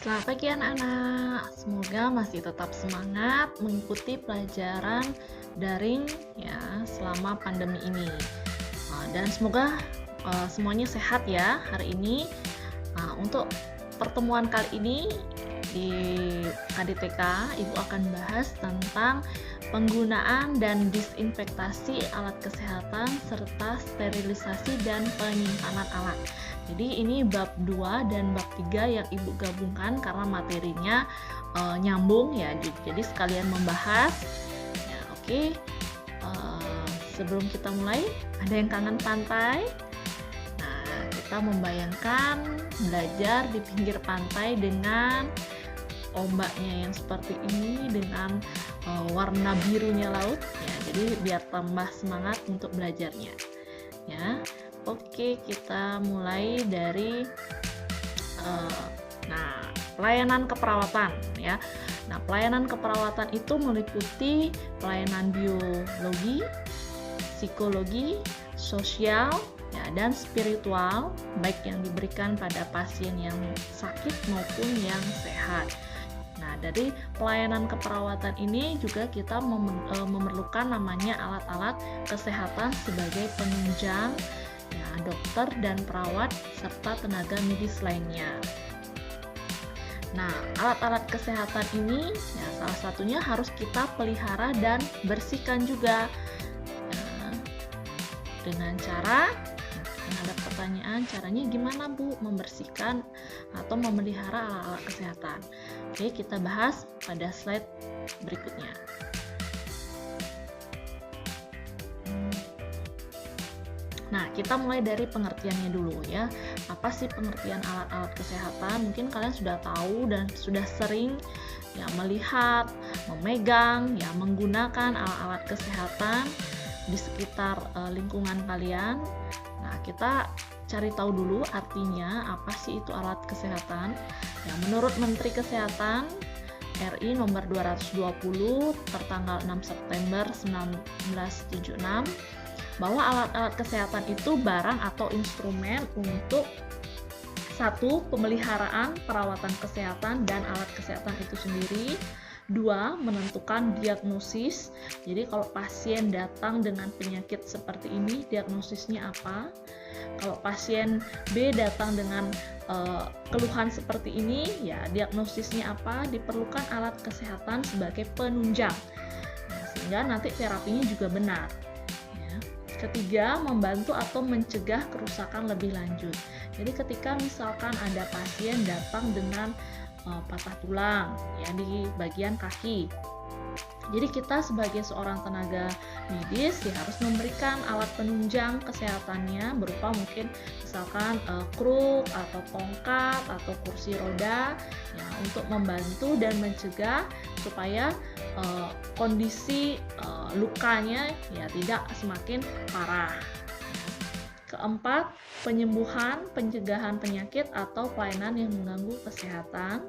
Selamat pagi anak-anak, semoga masih tetap semangat mengikuti pelajaran daring ya selama pandemi ini. Dan semoga semuanya sehat ya hari ini. Untuk pertemuan kali ini di KDTK, Ibu akan bahas tentang penggunaan dan disinfektasi alat kesehatan serta sterilisasi dan penyimpanan alat. Jadi ini bab 2 dan bab 3 yang Ibu gabungkan karena materinya nyambung ya. Jadi sekalian membahas. Ya, oke. Sebelum kita mulai, ada yang kangen pantai? Nah, kita membayangkan belajar di pinggir pantai dengan ombaknya yang seperti ini dengan warna birunya laut ya. Jadi biar tambah semangat untuk belajarnya. Ya. Oke, kita mulai dari pelayanan keperawatan ya. Nah, pelayanan keperawatan itu meliputi pelayanan biologi, psikologi, sosial, ya, dan spiritual, baik yang diberikan pada pasien yang sakit maupun yang sehat. Nah, dari pelayanan keperawatan ini juga kita memerlukan namanya alat-alat kesehatan sebagai penunjang ya, dokter dan perawat serta tenaga medis lainnya. Nah, alat-alat kesehatan ini ya, salah satunya harus kita pelihara dan bersihkan juga. Nah, dengan cara ada pertanyaan, caranya gimana Bu membersihkan atau memelihara alat-alat kesehatan? Oke, kita bahas pada slide berikutnya. Nah, kita mulai dari pengertiannya dulu ya. Apa sih pengertian alat-alat kesehatan? Mungkin kalian sudah tahu dan sudah sering ya melihat, memegang, ya menggunakan alat-alat kesehatan di sekitar lingkungan kalian. Nah, kita cari tahu dulu artinya apa sih itu alat kesehatan. Ya, menurut Menteri Kesehatan RI nomor 220 tertanggal 6 September 1976 bahwa alat-alat kesehatan itu barang atau instrumen untuk satu, pemeliharaan perawatan kesehatan dan alat kesehatan itu sendiri. Dua, menentukan diagnosis. Jadi kalau pasien datang dengan penyakit seperti ini, diagnosisnya apa? Kalau pasien B datang dengan keluhan seperti ini, ya diagnosisnya apa? Diperlukan alat kesehatan sebagai penunjang. Nah, sehingga nanti terapinya juga benar. Ketiga, membantu atau mencegah kerusakan lebih lanjut. Jadi ketika misalkan ada pasien datang dengan patah tulang ya di bagian kaki. Jadi kita sebagai seorang tenaga medis ya harus memberikan alat penunjang kesehatannya berupa mungkin misalkan kruk atau tongkat atau kursi roda ya untuk membantu dan mencegah supaya kondisi lukanya ya tidak semakin parah. Keempat, penyembuhan, pencegahan penyakit atau pelayanan yang mengganggu kesehatan.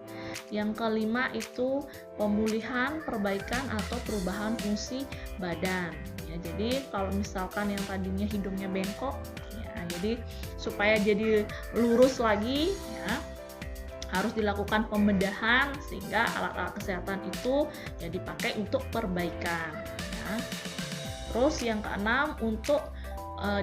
Yang kelima itu pemulihan, perbaikan atau perubahan fungsi badan. Ya, jadi kalau misalkan yang tadinya hidungnya bengkok, ya, jadi supaya jadi lurus lagi, ya, harus dilakukan pembedahan sehingga alat-alat kesehatan itu ya dipakai untuk perbaikan. Ya. Terus yang keenam untuk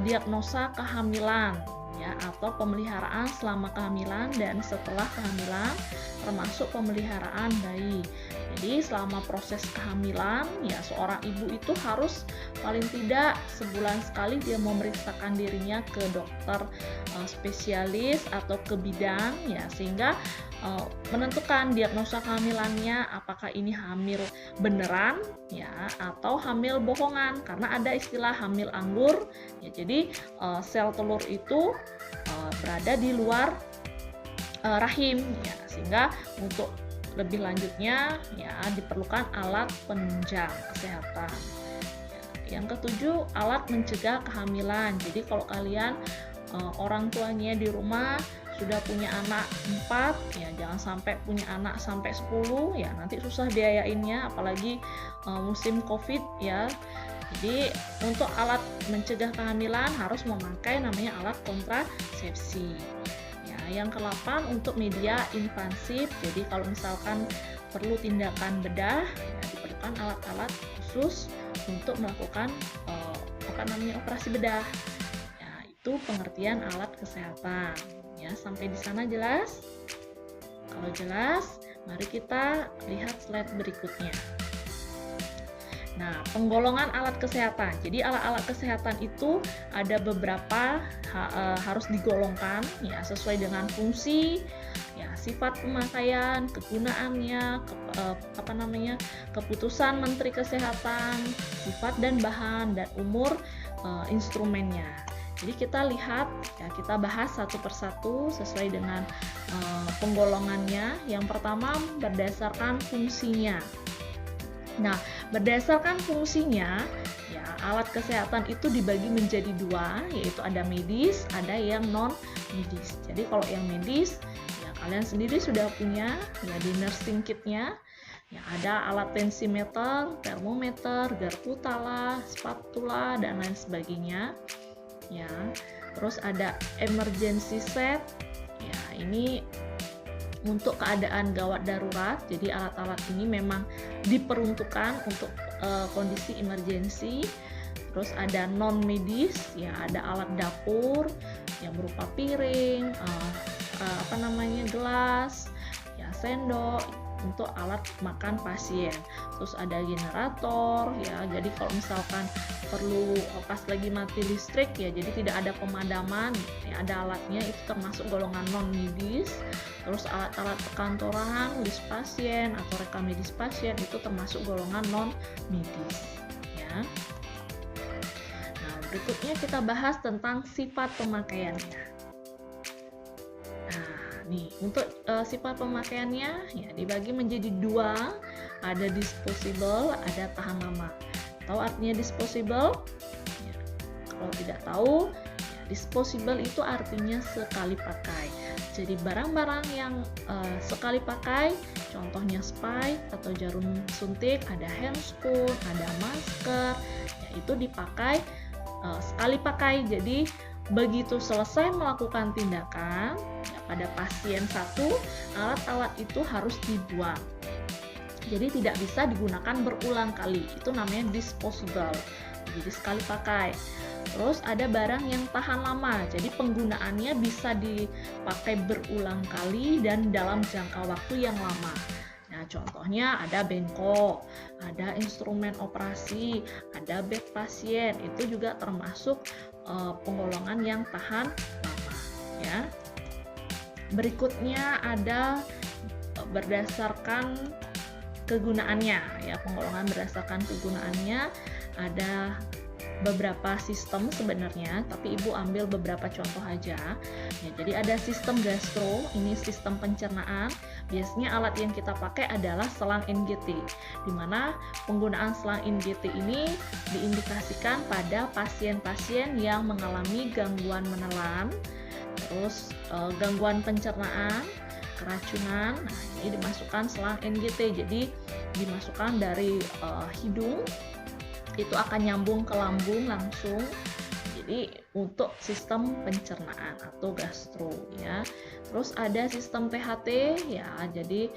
diagnosa kehamilan ya atau pemeliharaan selama kehamilan dan setelah kehamilan termasuk pemeliharaan bayi. Jadi selama proses kehamilan ya seorang ibu itu harus paling tidak sebulan sekali dia memeriksakan dirinya ke dokter spesialis atau ke bidang ya sehingga menentukan diagnosa kehamilannya apakah ini hamil beneran ya atau hamil bohongan karena ada istilah hamil anggur ya jadi sel telur itu berada di luar rahim ya sehingga untuk lebih lanjutnya ya diperlukan alat penunjang kesehatan. Yang ketujuh, alat mencegah kehamilan. Jadi kalau kalian orang tuanya di rumah sudah punya anak 4 ya jangan sampai punya anak sampai 10 ya nanti susah biayainnya apalagi musim Covid ya. Jadi untuk alat mencegah kehamilan harus memakai namanya alat kontrasepsi. Ya, Yang ke-8 untuk media invasif. Jadi kalau misalkan perlu tindakan bedah, ya, diperlukan alat-alat khusus untuk melakukan operasi bedah. Ya, itu pengertian alat kesehatan. Ya, sampai di sana jelas? Kalau jelas, mari kita lihat slide berikutnya. Nah, penggolongan alat kesehatan. Jadi alat-alat kesehatan itu ada beberapa harus digolongkan ya sesuai dengan fungsi, ya sifat pemakaian, kegunaannya, keputusan Menteri Kesehatan, sifat dan bahan dan umur instrumennya. Jadi kita lihat ya, kita bahas satu persatu sesuai dengan penggolongannya. Yang pertama berdasarkan fungsinya. Nah, berdasarkan fungsinya, ya alat kesehatan itu dibagi menjadi dua, yaitu ada medis, ada yang non medis. Jadi kalau yang medis, ya kalian sendiri sudah punya ya di nursing kitnya. Ya ada alat tensimeter, termometer, garpu tala, spatula dan lain sebagainya. Ya, terus ada emergency set. Ya, ini untuk keadaan gawat darurat. Jadi alat-alat ini memang diperuntukkan untuk kondisi emergensi. Terus ada non medis, ya ada alat dapur yang berupa piring, gelas, ya sendok untuk alat makan pasien. Terus ada generator, ya jadi kalau misalkan perlu pas lagi mati listrik ya jadi tidak ada pemadaman, ya ada alatnya, itu termasuk golongan non medis. Terus alat-alat perkantoran, list pasien atau rekam medis pasien itu termasuk golongan non medis ya. Nah, berikutnya kita bahas tentang sifat pemakaiannya. Nah, nih untuk sifat pemakaiannya ya dibagi menjadi dua, ada disposable, ada tahan lama. Tahu artinya disposable? Ya, kalau tidak tahu, ya, disposable itu artinya sekali pakai. Jadi barang-barang yang sekali pakai, contohnya spike atau jarum suntik, ada handscoon, ada masker, ya itu dipakai sekali pakai. Jadi begitu selesai melakukan tindakan ya, pada pasien satu, alat-alat itu harus dibuang. Jadi tidak bisa digunakan berulang kali. Itu namanya disposable. Jadi sekali pakai. Terus ada barang yang tahan lama. Jadi penggunaannya bisa dipakai berulang kali dan dalam jangka waktu yang lama. Nah, contohnya ada bengkok, ada instrumen operasi, ada bed pasien. Itu juga termasuk penggolongan yang tahan lama, ya. Berikutnya ada berdasarkan kegunaannya, ya penggolongan berdasarkan kegunaannya ada beberapa sistem sebenarnya, tapi ibu ambil beberapa contoh aja. Ya, jadi ada sistem gastro, ini sistem pencernaan. Biasanya alat yang kita pakai adalah selang NGT, di mana penggunaan selang NGT ini diindikasikan pada pasien-pasien yang mengalami gangguan menelan, terus gangguan pencernaan, keracunan. Nah, ini dimasukkan selang NGT, jadi dimasukkan dari hidung, itu akan nyambung ke lambung langsung. Jadi untuk sistem pencernaan atau gastro ya. Terus ada sistem THT ya. Jadi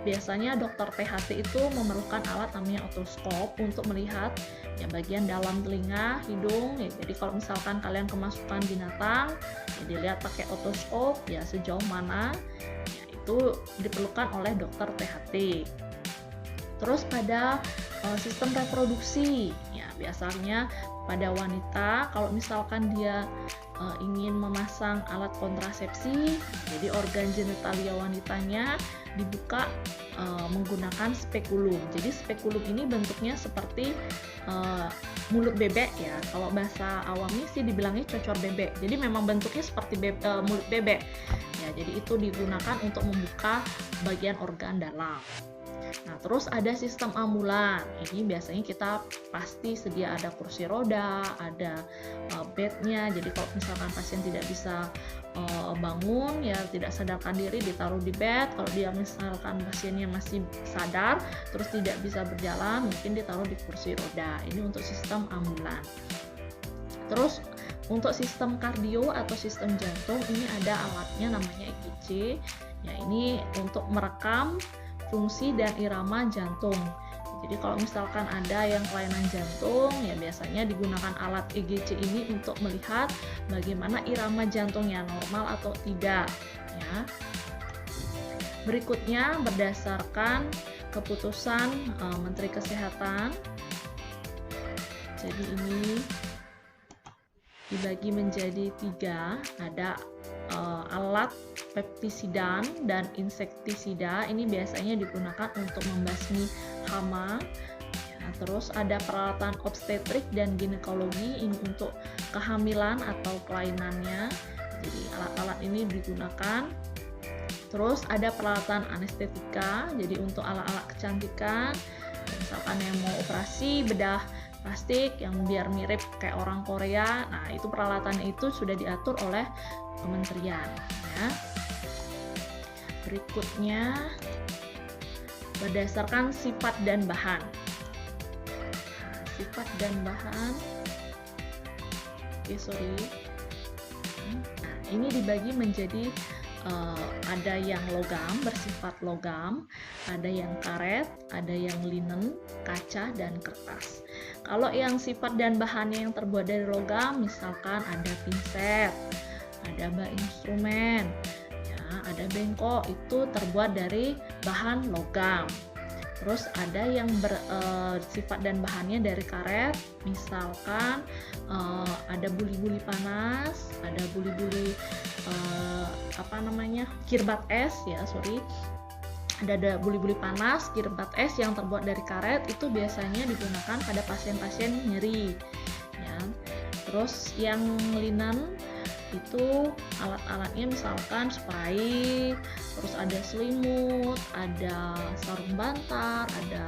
biasanya dokter THT itu memerlukan alat namanya otoskop untuk melihat ya bagian dalam telinga, hidung ya. Jadi kalau misalkan kalian kemasukan binatang ya dilihat pakai otoskop ya sejauh mana ya, itu diperlukan oleh dokter THT. Terus pada sistem reproduksi ya biasanya pada wanita kalau misalkan dia ingin memasang alat kontrasepsi, jadi organ genitalia wanitanya dibuka menggunakan spekulum. Jadi spekulum ini bentuknya seperti mulut bebek ya. Kalau bahasa awamnya sih dibilangnya cocor bebek. Jadi memang bentuknya seperti mulut bebek. Ya, jadi itu digunakan untuk membuka bagian organ dalam. Nah, terus ada sistem ambulan. Ini biasanya kita pasti sedia ada kursi roda, ada bednya. Jadi kalau misalkan pasien tidak bisa bangun, ya tidak sadarkan diri, ditaruh di bed. Kalau dia misalkan pasiennya masih sadar, terus tidak bisa berjalan, mungkin ditaruh di kursi roda. Ini untuk sistem ambulan. Terus untuk sistem kardio atau sistem jantung ini ada alatnya namanya EKG. Ya, ini untuk merekam fungsi dan irama jantung. Jadi kalau misalkan ada yang kelainan jantung, ya biasanya digunakan alat EKG ini untuk melihat bagaimana irama jantungnya normal atau tidak. Ya. Berikutnya berdasarkan keputusan Menteri Kesehatan. Jadi ini dibagi menjadi 3, ada alat peptisidan dan insektisida. Ini biasanya digunakan untuk membasmi hama. Ya, terus ada peralatan obstetrik dan ginekologi, ini untuk kehamilan atau kelainannya. Jadi alat-alat ini digunakan. Terus ada peralatan anestetika, jadi untuk alat-alat kecantikan, misalkan yang mau operasi bedah plastik yang biar mirip kayak orang Korea. Nah, itu peralatan itu sudah diatur oleh kementerian, ya. Berikutnya berdasarkan sifat dan bahan. Nah, sifat dan bahan. Nah, ini dibagi menjadi ada yang logam, bersifat logam, ada yang karet, ada yang linen, kaca, dan kertas. Kalau yang sifat dan bahannya yang terbuat dari logam, misalkan ada pinset, ada bak instrumen, ya, ada bengkok, itu terbuat dari bahan logam. Terus ada yang bersifat dan bahannya dari karet, misalkan ada buli-buli panas, ada buli-buli kirbat es, ada buli-buli panas, kirbat es yang terbuat dari karet, itu biasanya digunakan pada pasien-pasien nyeri, ya. Terus yang linen itu alat-alatnya misalkan spray, terus ada selimut, ada sarung bantal, ada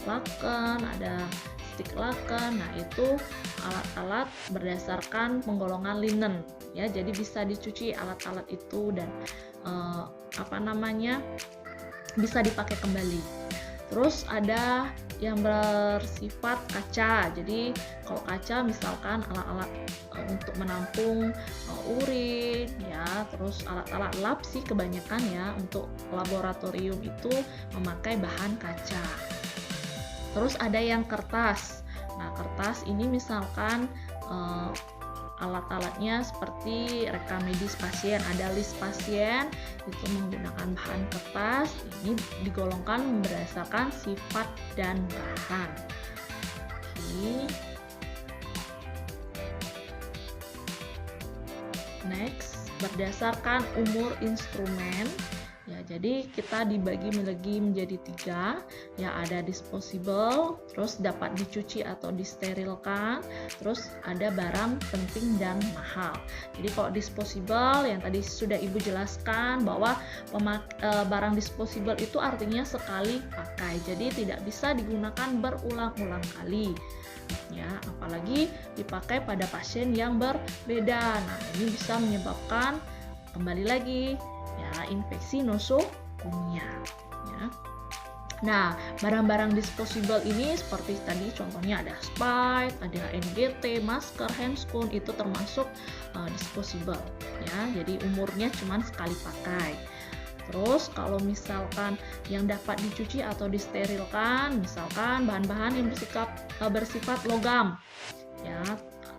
laken, ada stik laken. Nah, itu alat-alat berdasarkan penggolongan linen, ya. Jadi bisa dicuci alat-alat itu dan bisa dipakai kembali. Terus ada yang bersifat kaca. Jadi kalau kaca misalkan alat-alat untuk menampung urin, ya, terus alat-alat lab sih kebanyakan, ya, untuk laboratorium itu memakai bahan kaca. Terus ada yang kertas. Nah, kertas ini misalkan alat-alatnya seperti rekam medis pasien, ada list pasien, itu menggunakan bahan kertas. Ini digolongkan berdasarkan sifat dan bahan. Oke. Next, berdasarkan umur instrumen. Ya, jadi kita dibagi lagi menjadi 3, ya, ada disposable, terus dapat dicuci atau disterilkan, terus ada barang penting dan mahal. Jadi kalau disposable yang tadi sudah Ibu jelaskan bahwa barang disposable itu artinya sekali pakai, jadi tidak bisa digunakan berulang-ulang kali, ya, apalagi dipakai pada pasien yang berbeda. Nah, ini bisa menyebabkan kembali lagi, ya, infeksi nosokomia, ya. Nah, barang-barang disposable ini seperti tadi contohnya ada Sprite, ada NGT, masker, handscoon, itu termasuk disposable, ya. Jadi umurnya cuma sekali pakai. Terus kalau misalkan yang dapat dicuci atau disterilkan, misalkan bahan-bahan yang bersifat logam, ya.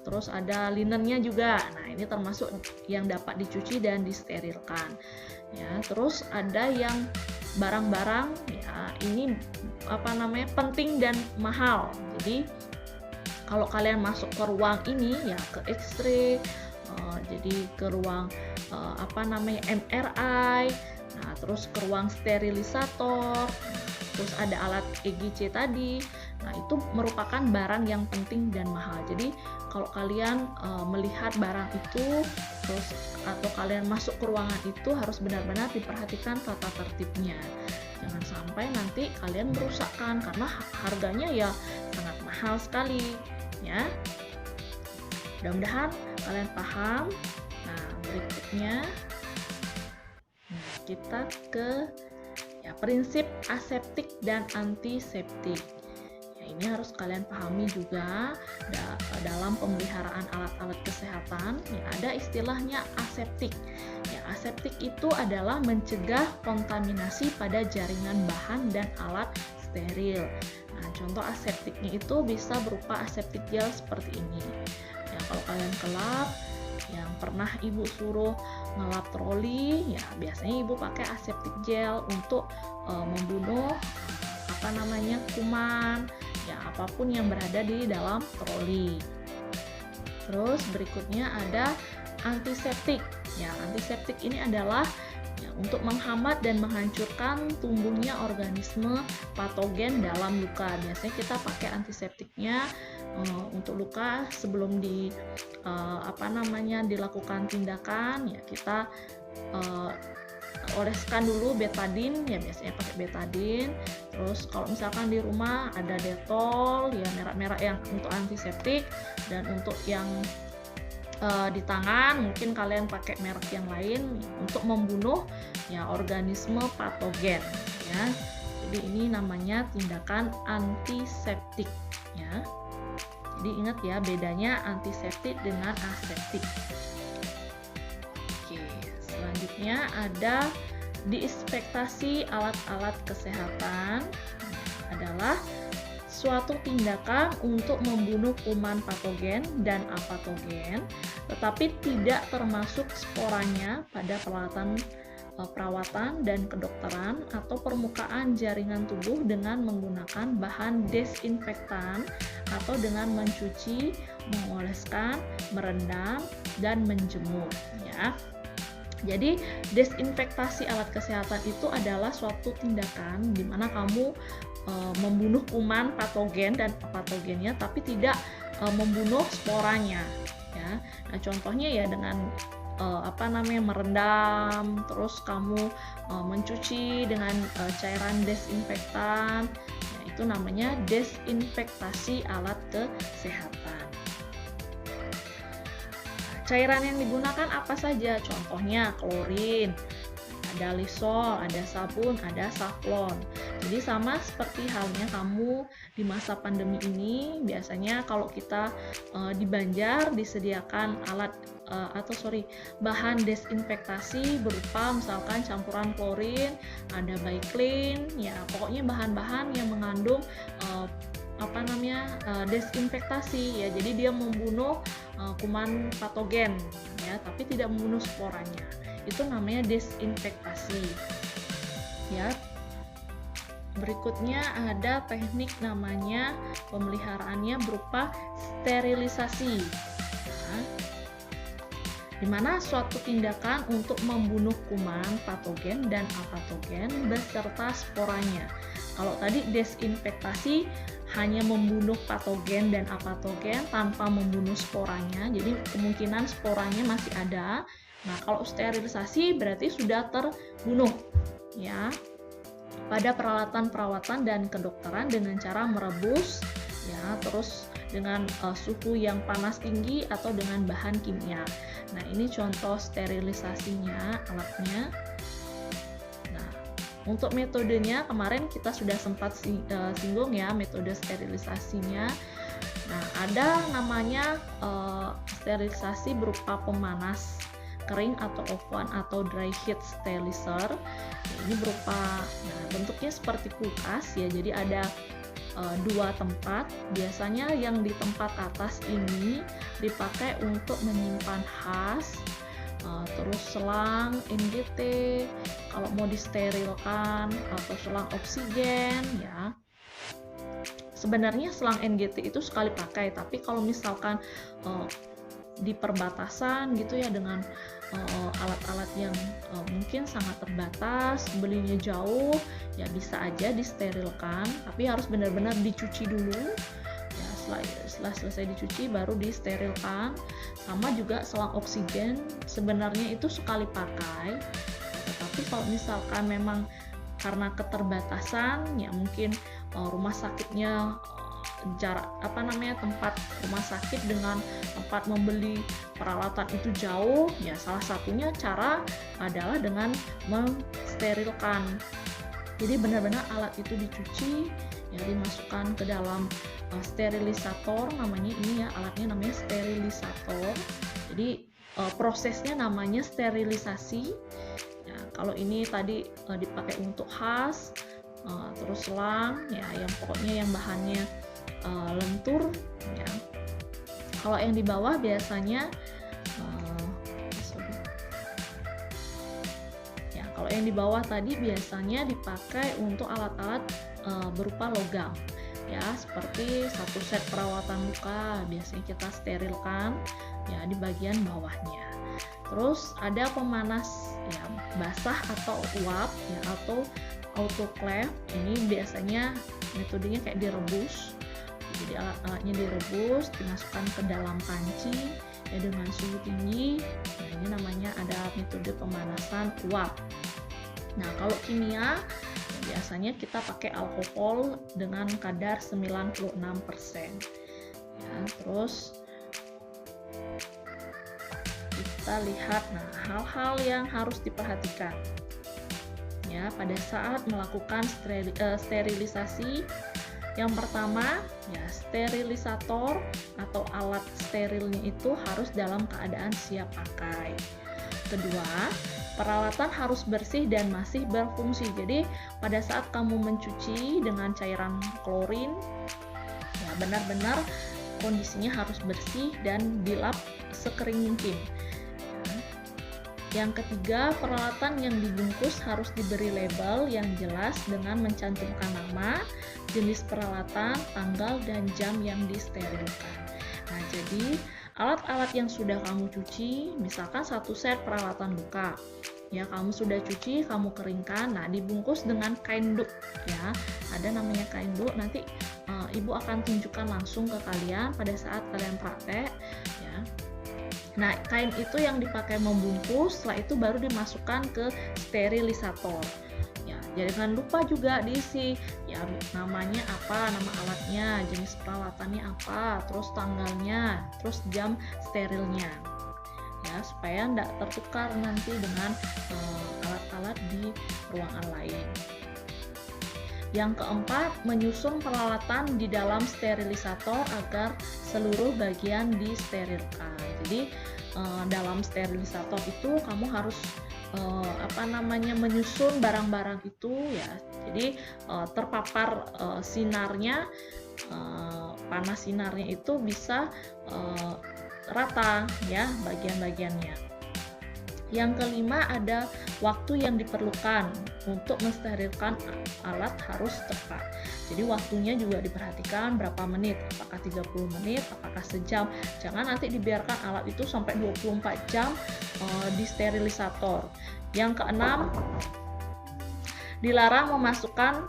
Terus ada linennya juga. Nah, ini termasuk yang dapat dicuci dan disterilkan. Ya, terus ada yang barang-barang, ya, ini penting dan mahal. Jadi kalau kalian masuk ke ruang ini, ya, ke X-ray, jadi ke ruang MRI, nah, terus ke ruang sterilisator, terus ada alat EKG tadi. Nah, itu merupakan barang yang penting dan mahal. Jadi kalau kalian melihat barang itu, terus atau kalian masuk ke ruangan itu, harus benar-benar diperhatikan tata tertibnya. Jangan sampai nanti kalian merusakkan karena harganya ya sangat mahal sekali, ya. Mudah-mudahan kalian paham. Nah, berikutnya kita ke prinsip aseptik dan antiseptik. Ini harus kalian pahami juga dalam pemeliharaan alat-alat kesehatan. Ya, ada istilahnya aseptik. Ya, aseptik itu adalah mencegah kontaminasi pada jaringan bahan dan alat steril. Nah, contoh aseptiknya itu bisa berupa aseptik gel seperti ini. Ya, kalau kalian ke lab, yang pernah ibu suruh ngelap troli, ya biasanya ibu pakai aseptik gel untuk membunuh kuman, ya apapun yang berada di dalam troli. Terus berikutnya ada antiseptik. Ya, antiseptik ini adalah untuk menghambat dan menghancurkan tumbuhnya organisme patogen dalam luka. Biasanya kita pakai antiseptiknya untuk luka sebelum dilakukan tindakan, ya kita oleskan dulu betadine, ya biasanya pakai betadine. Terus kalau misalkan di rumah ada Dettol, ya merek-merek yang untuk antiseptik, dan untuk yang di tangan mungkin kalian pakai merek yang lain untuk membunuh ya organisme patogen, ya. Jadi ini namanya tindakan antiseptik, ya. Jadi ingat ya bedanya antiseptik dengan aseptik. Oke, selanjutnya ada disinfektasi alat-alat kesehatan. Adalah suatu tindakan untuk membunuh kuman patogen dan apatogen, tetapi tidak termasuk sporanya pada perawatan dan kedokteran atau permukaan jaringan tubuh dengan menggunakan bahan desinfektan atau dengan mencuci, mengoleskan, merendam, dan menjemur, ya. Jadi desinfektasi alat kesehatan itu adalah suatu tindakan di mana kamu membunuh kuman patogen dan apatogennya, tapi tidak membunuh sporanya, ya. Nah, contohnya ya dengan merendam, terus kamu mencuci dengan cairan desinfektan, ya, itu namanya desinfektasi alat kesehatan. Nah, cairan yang digunakan apa saja? Contohnya klorin, ada Lysol, ada sabun, ada safflon. Jadi sama seperti halnya kamu di masa pandemi ini, biasanya kalau kita di Banjar disediakan bahan desinfektasi berupa misalkan campuran klorin, ada Baiklin, ya pokoknya bahan-bahan yang mengandung desinfektasi, ya. Jadi dia membunuh kuman patogen, ya, tapi tidak membunuh sporanya. Itu namanya desinfektasi, ya. Berikutnya ada teknik namanya pemeliharaannya berupa sterilisasi, nah, di mana suatu tindakan untuk membunuh kuman patogen dan apatogen beserta sporanya. Kalau tadi desinfektasi hanya membunuh patogen dan apatogen tanpa membunuh sporanya, jadi kemungkinan sporanya masih ada. Nah, kalau sterilisasi berarti sudah terbunuh, ya, pada peralatan-perawatan dan kedokteran dengan cara merebus, ya, terus dengan suhu yang panas tinggi atau dengan bahan kimia. Nah, ini contoh sterilisasinya alatnya. Nah, untuk metodenya kemarin kita sudah sempat singgung ya metode sterilisasinya. Nah, ada namanya sterilisasi berupa pemanas kering atau oven atau dry heat sterilizer. Ini berupa, bentuknya seperti kulkas, ya. Jadi ada dua tempat. Biasanya yang di tempat atas ini dipakai untuk menyimpan has, terus selang NGT kalau mau disterilkan, atau selang oksigen, ya. Sebenarnya selang NGT itu sekali pakai, tapi kalau misalkan di perbatasan gitu ya dengan alat-alat yang mungkin sangat terbatas, belinya jauh, ya bisa aja disterilkan, tapi harus benar-benar dicuci dulu, ya. Setelah selesai dicuci baru disterilkan. Sama juga selang oksigen, sebenarnya itu sekali pakai, tetapi kalau misalkan memang karena keterbatasan, ya mungkin rumah sakitnya tempat rumah sakit dengan tempat membeli peralatan itu jauh, ya salah satunya cara adalah dengan mensterilkan. Jadi benar-benar alat itu dicuci, ya, dimasukkan ke dalam sterilisator. Namanya ini ya, alatnya namanya sterilisator. Jadi prosesnya namanya sterilisasi. Ya, kalau ini tadi dipakai untuk HAS, terus selang ya, yang pokoknya yang bahannya lentur ya. Kalau yang di bawah biasanya ya, kalau yang di bawah tadi biasanya dipakai untuk alat-alat berupa logam ya, seperti satu set perawatan luka biasanya kita sterilkan ya di bagian bawahnya. Terus ada pemanas ya, basah atau uap ya, atau autoclave. Ini biasanya metodenya kayak direbus. Jadi alat-alatnya direbus, dimasukkan ke dalam panci ya dengan suhu tinggi. Nah, ini namanya ada metode pemanasan uap. Nah, kalau kimia ya biasanya kita pakai alkohol dengan kadar 96%. Ya, terus kita lihat hal-hal yang harus diperhatikan ya pada saat melakukan sterilisasi. Yang pertama ya, sterilisator atau alat sterilnya itu harus dalam keadaan siap pakai. Kedua, peralatan harus bersih dan masih berfungsi. Jadi pada saat kamu mencuci dengan cairan klorin ya, benar-benar kondisinya harus bersih dan dilap sekering mungkin. Yang ketiga, peralatan yang dibungkus harus diberi label yang jelas dengan mencantumkan nama, jenis peralatan, tanggal, dan jam yang disterilkan. Nah, jadi alat-alat yang sudah kamu cuci, misalkan satu set peralatan luka, ya kamu sudah cuci, kamu keringkan, nah dibungkus dengan kain duk, ya ada namanya kain duk. Nanti ibu akan tunjukkan langsung ke kalian pada saat kalian praktek, ya. Nah, kain itu yang dipakai membungkus, setelah itu baru dimasukkan ke sterilisator. Ya, jangan lupa juga diisi ya namanya apa, nama alatnya, jenis peralatannya apa, terus tanggalnya, terus jam sterilnya. Ya, supaya tidak tertukar nanti dengan alat-alat di ruangan lain. Yang keempat, menyusun peralatan di dalam sterilisator agar seluruh bagian disterilkan. Jadi dalam sterilisator itu kamu harus menyusun barang-barang itu ya. Jadi terpapar sinarnya, panas sinarnya itu bisa rata ya bagian-bagiannya. Yang kelima, ada waktu yang diperlukan untuk mensterilkan alat harus tepat. Jadi waktunya juga diperhatikan berapa menit, apakah 30 menit, apakah sejam. Jangan nanti dibiarkan alat itu sampai 24 jam di sterilisator. Yang keenam, dilarang memasukkan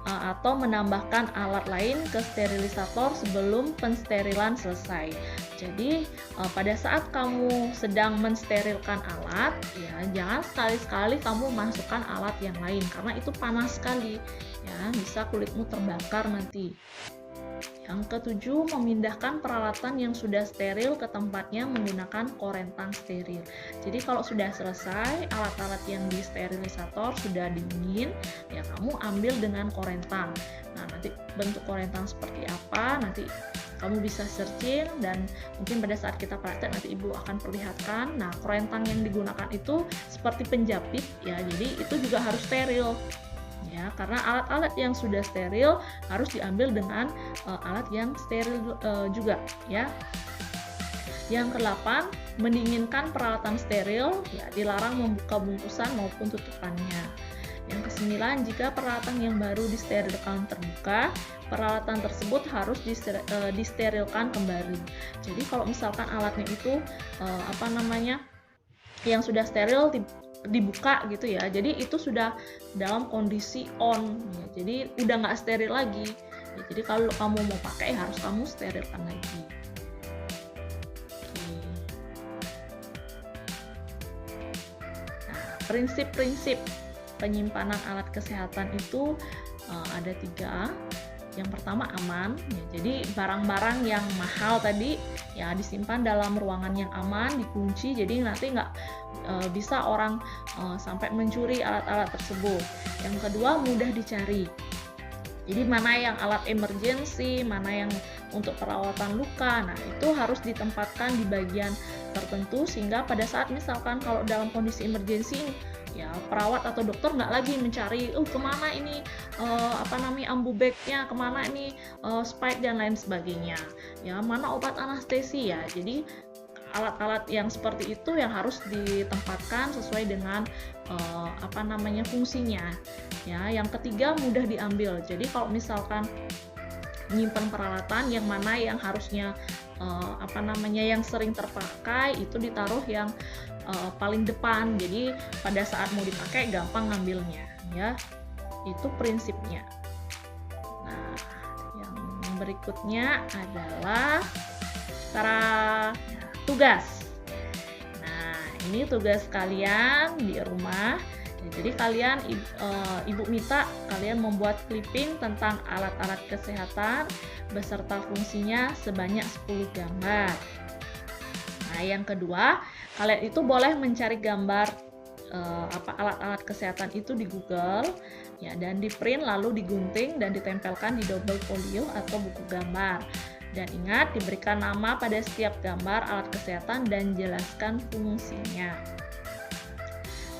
atau menambahkan alat lain ke sterilisator sebelum pensterilan selesai. Jadi pada saat kamu sedang mensterilkan alat, ya jangan sekali-sekali kamu masukkan alat yang lain karena itu panas sekali, ya bisa kulitmu terbakar nanti. Yang ketujuh, memindahkan peralatan yang sudah steril ke tempatnya menggunakan korentang steril. Jadi kalau sudah selesai, alat-alat yang di sterilisator sudah dingin, ya kamu ambil dengan korentang. Nah, nanti bentuk korentang seperti apa, nanti kamu bisa searching, dan mungkin pada saat kita praktek nanti ibu akan perlihatkan. Nah, korentang yang digunakan itu seperti penjapit, ya jadi itu juga harus steril. Ya, karena alat-alat yang sudah steril harus diambil dengan alat yang steril juga ya. Yang ke-8, mendinginkan peralatan steril, ya dilarang membuka bungkusan maupun tutupannya. Yang ke-9, jika peralatan yang baru disterilkan terbuka, peralatan tersebut harus disterilkan kembali. Jadi kalau misalkan alatnya itu yang sudah steril dibuka gitu ya, jadi itu sudah dalam kondisi on ya, jadi udah nggak steril lagi ya, jadi kalau kamu mau pakai harus kamu sterilkan lagi. Oke. Nah, prinsip-prinsip penyimpanan alat kesehatan itu ada 3. Yang pertama, aman ya, jadi barang-barang yang mahal tadi ya disimpan dalam ruangan yang aman, dikunci, jadi nanti nggak bisa orang sampai mencuri alat-alat tersebut. Yang kedua, mudah dicari Jadi mana yang alat emergency, mana yang untuk perawatan luka. Nah, itu harus ditempatkan di bagian tertentu sehingga pada saat misalkan kalau dalam kondisi emergency ya perawat atau dokter nggak lagi mencari kemana ini ambu bagnya, kemana ini spike dan lain sebagainya. Ya, mana obat anestesi ya. Jadi alat-alat yang seperti itu yang harus ditempatkan sesuai dengan fungsinya. Ya, yang ketiga mudah diambil. Jadi kalau misalkan menyimpan peralatan yang mana yang harusnya yang sering terpakai itu ditaruh yang paling depan. Jadi pada saat mau dipakai gampang ngambilnya, ya. Itu prinsipnya. Nah, yang berikutnya adalah tugas. Nah, ini tugas kalian di rumah. Jadi kalian, Ibu minta kalian membuat clipping tentang alat-alat kesehatan beserta fungsinya sebanyak 10 gambar. Nah, yang kedua, kalian itu boleh mencari gambar alat-alat kesehatan itu di Google, ya, dan di print lalu digunting dan ditempelkan di double folio atau buku gambar. Dan ingat, diberikan nama pada setiap gambar alat kesehatan dan jelaskan fungsinya.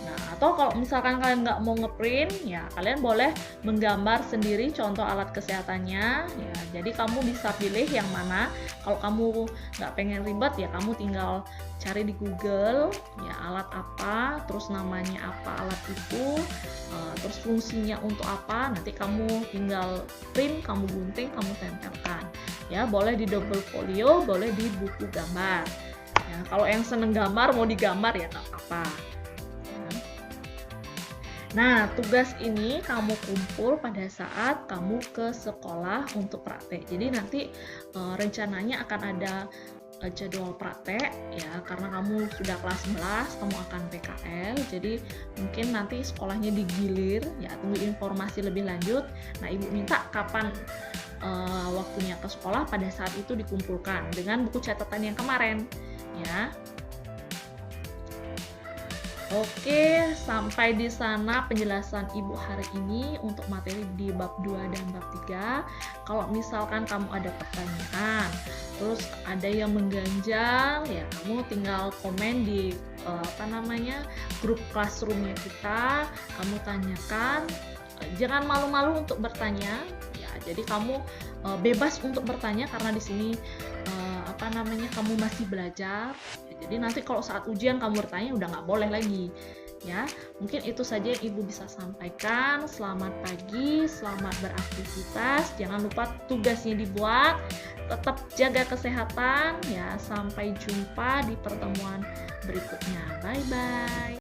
Nah, atau kalau misalkan kalian nggak mau ngeprint, ya kalian boleh menggambar sendiri contoh alat kesehatannya. Ya, jadi kamu bisa pilih yang mana. Kalau kamu nggak pengen ribet, ya kamu tinggal cari di Google, ya alat apa, terus namanya apa alat itu, terus fungsinya untuk apa. Nanti kamu tinggal print, kamu gunting, kamu tempelkan. Ya, boleh di double folio, boleh di buku gambar. Ya, kalau yang seneng gambar mau digambar ya nggak apa-apa. Nah, tugas ini kamu kumpul pada saat kamu ke sekolah untuk praktek. Jadi nanti rencananya akan ada jadwal praktek, ya, karena kamu sudah kelas 11, kamu akan PKL. Jadi mungkin nanti sekolahnya digilir, ya, tunggu informasi lebih lanjut. Nah, Ibu minta kapan waktunya ke sekolah, pada saat itu dikumpulkan dengan buku catatan yang kemarin, ya. Oke, sampai di sana penjelasan Ibu hari ini untuk materi di bab 2 dan bab 3. Kalau misalkan kamu ada pertanyaan, terus ada yang mengganjal, ya kamu tinggal komen di grup classroom-nya kita, kamu tanyakan. Jangan malu-malu untuk bertanya, ya. Jadi kamu bebas untuk bertanya karena di sini kamu masih belajar. Jadi nanti kalau saat ujian kamu bertanya udah nggak boleh lagi, ya. Mungkin itu saja yang Ibu bisa sampaikan. Selamat pagi, selamat beraktivitas. Jangan lupa tugasnya dibuat. Tetap jaga kesehatan, ya. Sampai jumpa di pertemuan berikutnya. Bye bye.